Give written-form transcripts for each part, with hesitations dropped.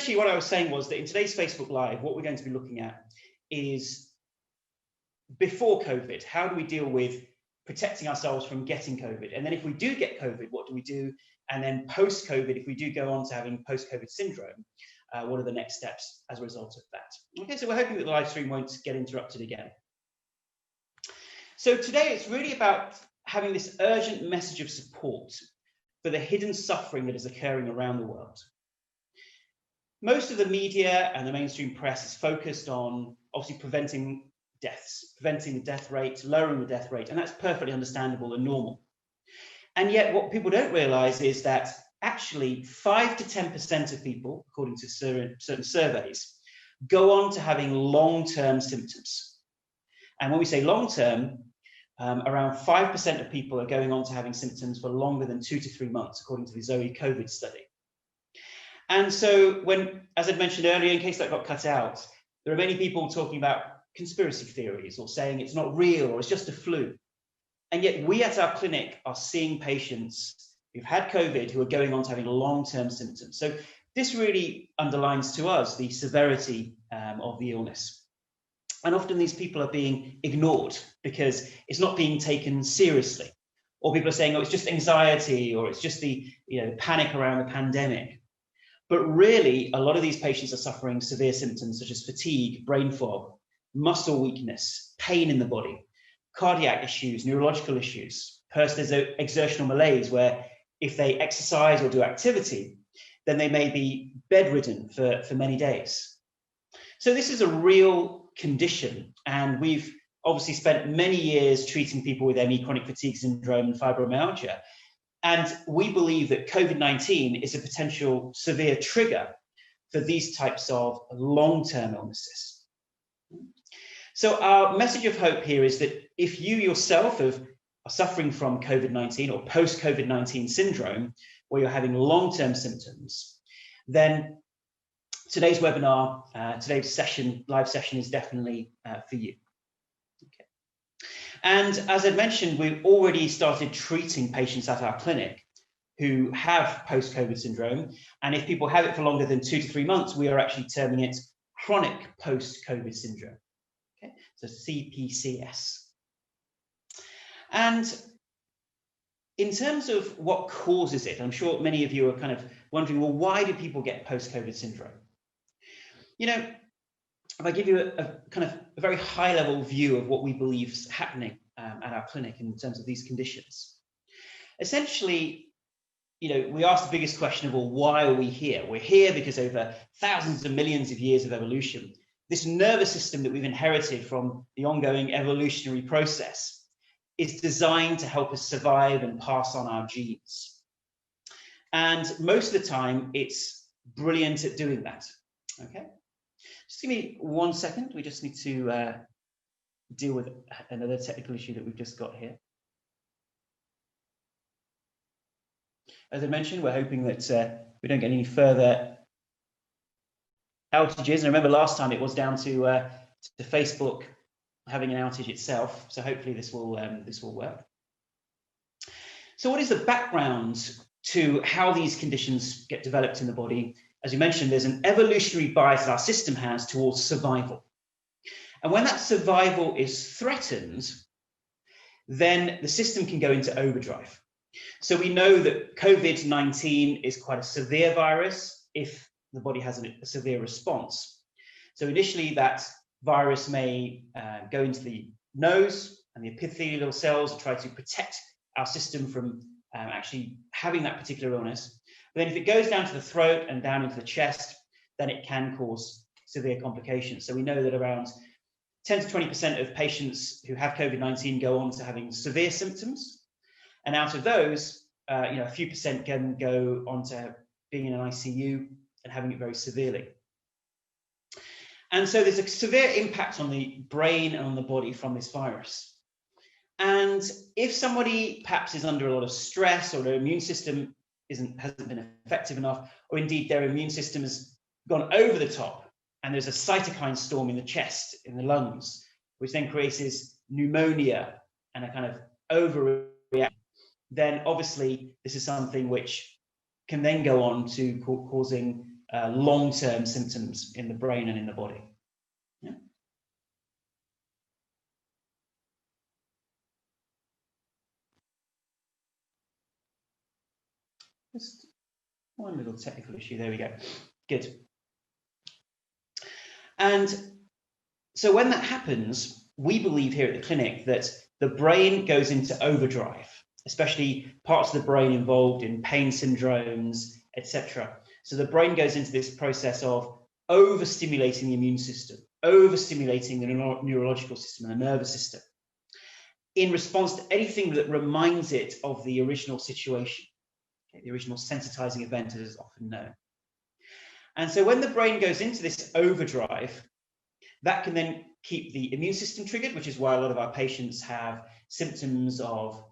essentially what I was saying was that in today's Facebook Live, what we're going to be looking at is before COVID, how do we deal with protecting ourselves from getting COVID? And then if we do get COVID, what do we do? And then post-COVID, if we do go on to having post-COVID syndrome, what are the next steps as a result of that? Okay, so we're hoping that the live stream won't get interrupted again. So today it's really about having this urgent message of support for the hidden suffering that is occurring around the world. Most of the media and the mainstream press is focused on obviously preventing deaths, preventing the death rate, lowering the death rate, and that's perfectly understandable and normal. And yet what people don't realize is that actually 5 to 10% of people, according to certain surveys, go on to having long-term symptoms. And when we say long-term, around 5% of people are going on to having symptoms for longer than 2 to 3 months, according to the Zoe COVID study. And so when, as I mentioned earlier, in case that got cut out, there are many people talking about conspiracy theories or saying it's not real or it's just a flu. And yet we at our clinic are seeing patients who've had COVID who are going on to having long-term symptoms. So this really underlines to us the severity of the illness. And often these people are being ignored because it's not being taken seriously. Or people are saying, oh, it's just anxiety, or it's just the panic around the pandemic. But really, a lot of these patients are suffering severe symptoms such as fatigue, brain fog, muscle weakness, pain in the body, cardiac issues, neurological issues, personal exertional malaise, where if they exercise or do activity, then they may be bedridden for many days. So this is a real condition, and we've obviously spent many years treating people with ME, chronic fatigue syndrome, and fibromyalgia. And we believe that COVID-19 is a potential severe trigger for these types of long-term illnesses. So our message of hope here is that if you yourself are suffering from COVID-19 or post-COVID-19 syndrome, where you're having long-term symptoms, then today's webinar, today's session, live session is definitely for you. Okay. And as I mentioned, we've already started treating patients at our clinic who have post-COVID syndrome. And if people have it for longer than 2 to 3 months, we are actually terming it chronic post-COVID syndrome. Okay, so CPCS. And in terms of what causes it, I'm sure many of you are kind of wondering, well, why do people get post-COVID syndrome? You know, if I give you a kind of a very high-level view of what we believe is happening at our clinic in terms of these conditions. Essentially, we ask the biggest question of, well, why are we here? We're here because over thousands and millions of years of evolution, this nervous system that we've inherited from the ongoing evolutionary process is designed to help us survive and pass on our genes. And most of the time, it's brilliant at doing that. Okay, just give me 1 second. We just need to deal with another technical issue that we've just got here. As I mentioned, we're hoping that we don't get any further outages. And remember, last time it was down to Facebook having an outage itself. So hopefully this will work. So what is the background to how these conditions get developed in the body? As you mentioned, there's an evolutionary bias that our system has towards survival. And when that survival is threatened, then the system can go into overdrive. So we know that COVID-19 is quite a severe virus if the body has a severe response. So initially that virus may go into the nose, and the epithelial cells try to protect our system from actually having that particular illness. But then if it goes down to the throat and down into the chest, then it can cause severe complications. So we know that around 10 to 20% of patients who have COVID-19 go on to having severe symptoms. And out of those, a few percent can go on to being in an ICU and having it very severely. And so there's a severe impact on the brain and on the body from this virus. And if somebody perhaps is under a lot of stress, or their immune system hasn't been effective enough, or indeed their immune system has gone over the top, and there's a cytokine storm in the chest, in the lungs, which then creates pneumonia and a kind of overreaction, then obviously this is something which can then go on to causing long-term symptoms in the brain and in the body. Yeah. Just one little technical issue. There we go. Good. And so when that happens, we believe here at the clinic that the brain goes into overdrive, especially parts of the brain involved in pain syndromes, etc. So the brain goes into this process of overstimulating the immune system, overstimulating the neurological system and the nervous system in response to anything that reminds it of the original situation, okay, the original sensitizing event as is often known. And so when the brain goes into this overdrive, that can then keep the immune system triggered, which is why a lot of our patients have symptoms of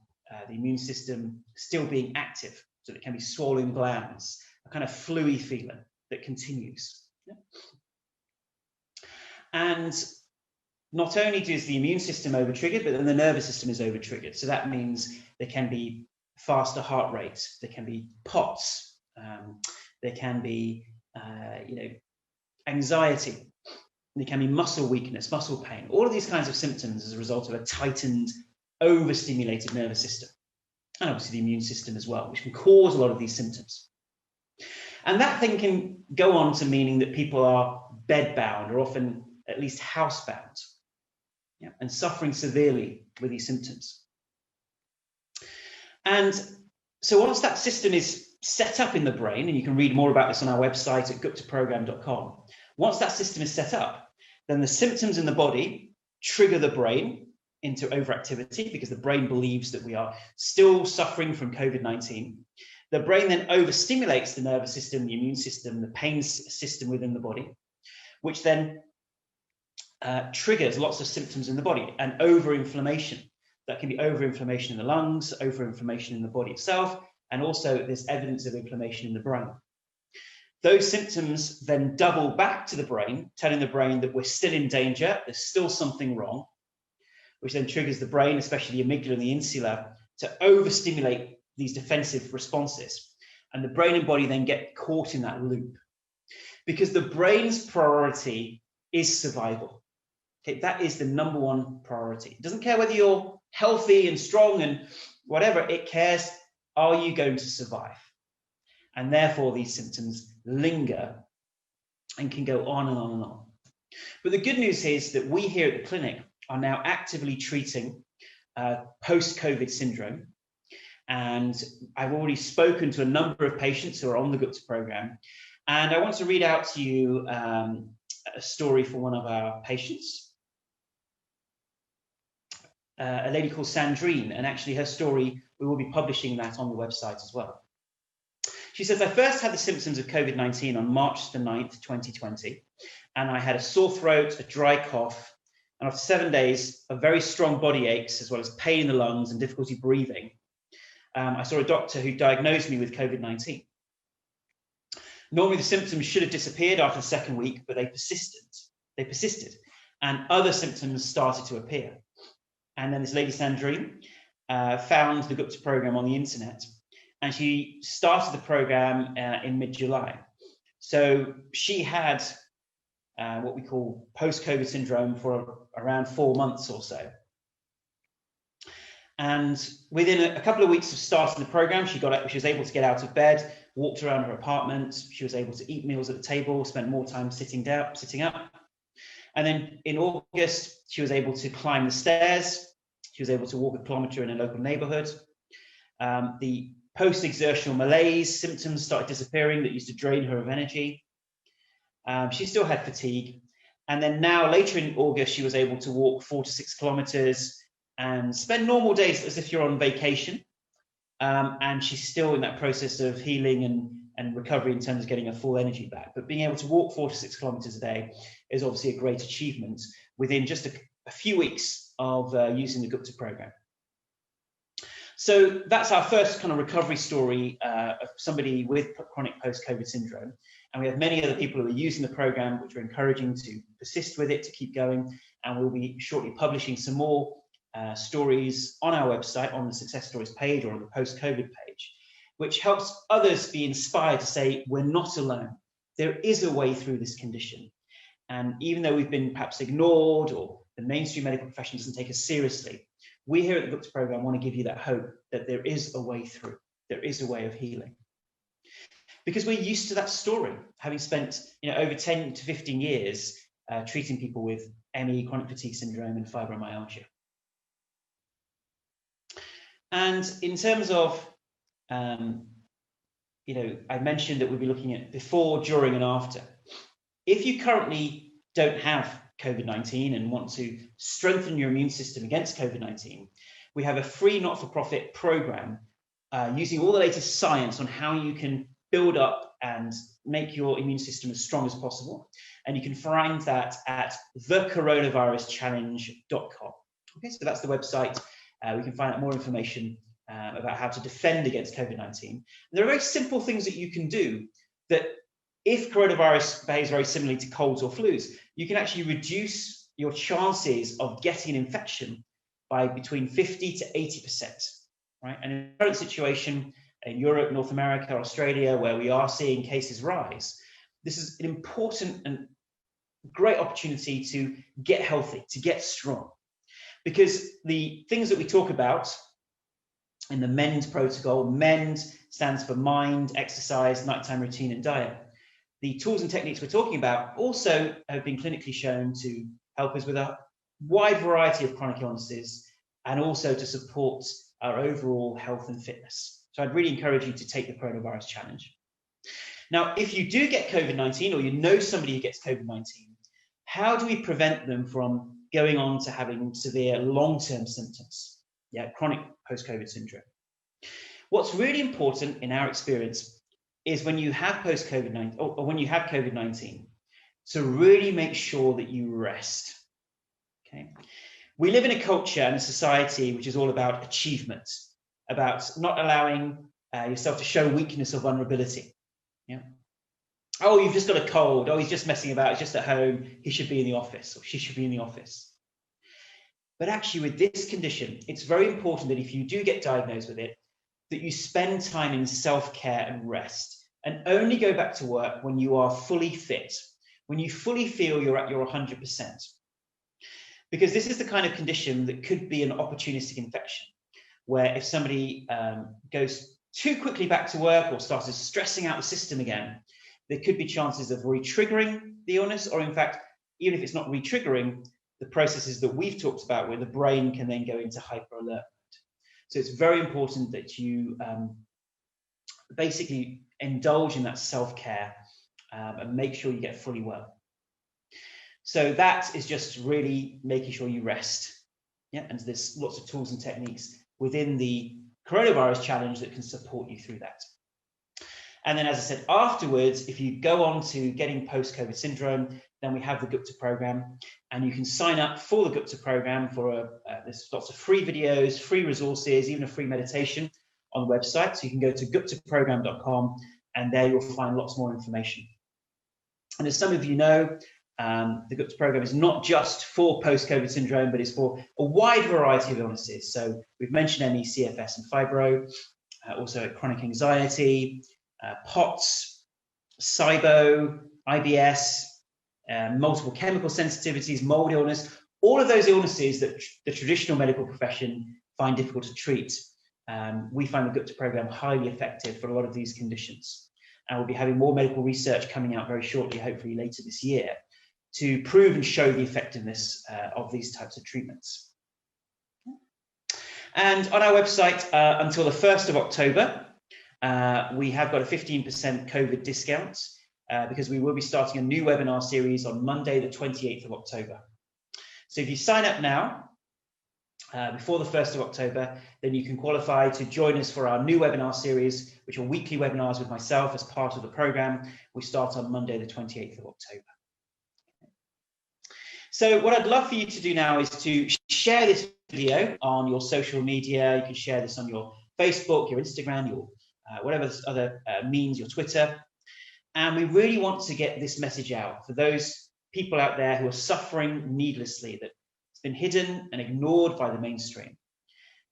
the immune system still being active. So it can be swollen glands, a kind of fluey feeling that continues. Yeah. And not only does the immune system over-triggered, but then the nervous system is over-triggered. So that means there can be faster heart rates, there can be POTS, there can be anxiety, there can be muscle weakness, muscle pain, all of these kinds of symptoms as a result of a tightened, overstimulated nervous system. And obviously the immune system as well, which can cause a lot of these symptoms. And that thing can go on to meaning that people are bedbound or often at least housebound, yeah, and suffering severely with these symptoms. And so once that system is set up in the brain, and you can read more about this on our website at guptaprogram.com, once that system is set up, then the symptoms in the body trigger the brain into overactivity because the brain believes that we are still suffering from COVID-19. The brain then overstimulates the nervous system, the immune system, the pain system within the body, which then triggers lots of symptoms in the body and overinflammation. That can be overinflammation in the lungs, overinflammation in the body itself, and also there's evidence of inflammation in the brain. Those symptoms then double back to the brain, telling the brain that we're still in danger, there's still something wrong, which then triggers the brain, especially the amygdala and the insula, to overstimulate these defensive responses. And the brain and body then get caught in that loop because the brain's priority is survival. Okay, that is the number one priority. It doesn't care whether you're healthy and strong and whatever, it cares, are you going to survive? And therefore these symptoms linger and can go on and on and on. But the good news is that we here at the clinic are now actively treating post-COVID syndrome. And I've already spoken to a number of patients who are on the Gupta program. And I want to read out to you a story from one of our patients, a lady called Sandrine, and actually her story, we will be publishing that on the website as well. She says, I first had the symptoms of COVID-19 on March the 9th, 2020, and I had a sore throat, a dry cough, and after 7 days of very strong body aches, as well as pain in the lungs and difficulty breathing, I saw a doctor who diagnosed me with COVID-19. Normally the symptoms should have disappeared after the second week, but they persisted, and other symptoms started to appear. And then this lady, Sandrine, found the Gupta program on the internet, and she started the program in mid-July. So she had what we call post-COVID syndrome for around 4 months or so. And within a couple of weeks of starting the program, she was able to get out of bed, walked around her apartment. She was able to eat meals at the table, spent more time sitting up. And then in August, she was able to climb the stairs. She was able to walk a kilometre in a local neighbourhood. The post-exertional malaise symptoms started disappearing that used to drain her of energy. She still had fatigue. And then now, later in August, she was able to walk 4 to 6 kilometres and spend normal days as if you're on vacation. And she's still in that process of healing and recovery in terms of getting her full energy back. But being able to walk 4 to 6 kilometres a day is obviously a great achievement within just a few weeks of using the Gupta program. So that's our first kind of recovery story of somebody with chronic post-COVID syndrome. And we have many other people who are using the program, which we're encouraging to persist with it, to keep going. And we'll be shortly publishing some more stories on our website, on the Success Stories page or on the post-COVID page, which helps others be inspired to say, we're not alone. there is a way through this condition. And even though we've been perhaps ignored or the mainstream medical profession doesn't take us seriously, we here at the Gupta Program want to give you that hope that there is a way through, there is a way of healing. Because we're used to that story, having spent over 10 to 15 years treating people with ME, chronic fatigue syndrome, and fibromyalgia. And in terms of, I mentioned that we'll be looking at before, during, and after. If you currently don't have COVID-19 and want to strengthen your immune system against COVID-19, we have a free not-for-profit program using all the latest science on how you can build up and make your immune system as strong as possible. And you can find that at thecoronaviruschallenge.com. Okay, so that's the website. We can find out more information about how to defend against COVID-19. There are very simple things that you can do that, if coronavirus behaves very similarly to colds or flus, you can actually reduce your chances of getting an infection by between 50 to 80%. Right? And in the current situation in Europe, North America, Australia, where we are seeing cases rise, this is an important and great opportunity to get healthy, to get strong. Because the things that we talk about in the MEND protocol, MEND stands for mind, exercise, nighttime routine, and diet. The tools and techniques we're talking about also have been clinically shown to help us with a wide variety of chronic illnesses and also to support our overall health and fitness. So I'd really encourage you to take the Coronavirus Challenge. Now, if you do get COVID-19 or you know somebody who gets COVID-19, how do we prevent them from going on to having severe long-term symptoms? Chronic post-COVID syndrome. What's really important in our experience is when you have post-COVID-19 or when you have COVID-19, to really make sure that you rest. Okay, we live in a culture and a society which is all about achievement, about not allowing yourself to show weakness or vulnerability. Oh, you've just got a cold. Oh, he's just messing about. He's just at home. He should be in the office, or she should be in the office. But actually, with this condition, it's very important that if you do get diagnosed with it, that you spend time in self-care and rest, and only go back to work when you are fully fit, when you fully feel you're at your 100%. Because this is the kind of condition that could be an opportunistic infection, where if somebody goes too quickly back to work or starts stressing out the system again, there could be chances of re-triggering the illness, or in fact, even if it's not re-triggering, the processes that we've talked about where the brain can then go into hyper-alert mode. So it's very important that you basically indulge in that self-care and make sure you get fully well. So that is just really making sure you rest. And there's lots of tools and techniques within the Coronavirus Challenge that can support you through that. And then, as I said, afterwards, if you go on to getting post-COVID syndrome, then we have the Gupta Program, and you can sign up for the Gupta Program for there's lots of free videos, free resources, even a free meditation on the website. So you can go to guptaprogram.com, and there you'll find lots more information. And as some of you know, the Gupta Program is not just for post-COVID syndrome, but it's for a wide variety of illnesses. So we've mentioned ME, CFS, and fibro, also chronic anxiety, POTS, SIBO, IBS, multiple chemical sensitivities, mold illness, all of those illnesses that the traditional medical profession find difficult to treat. We find the Gupta Program highly effective for a lot of these conditions. And we'll be having more medical research coming out very shortly, hopefully later this year, to prove and show the effectiveness of these types of treatments. And on our website, until the 1st of October, we have got a 15% COVID discount because we will be starting a new webinar series on Monday, the 28th of October. So if you sign up now, before the 1st of October, then you can qualify to join us for our new webinar series, which are weekly webinars with myself as part of the program. We start on Monday, the 28th of October. So what I'd love for you to do now is to share this video on your social media. You can share this on your Facebook, your Instagram, your whatever other means, your Twitter. And we really want to get this message out for those people out there who are suffering needlessly, that it's been hidden and ignored by the mainstream.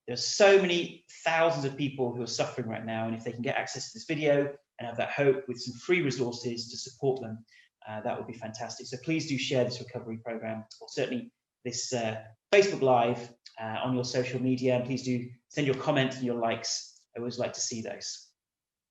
There's so many thousands of people who are suffering right now, and if they can get access to this video and have that hope with some free resources to support them, that would be fantastic. So please do share this recovery program, or certainly this Facebook Live on your social media, and please do send your comments and your likes. I always like to see those.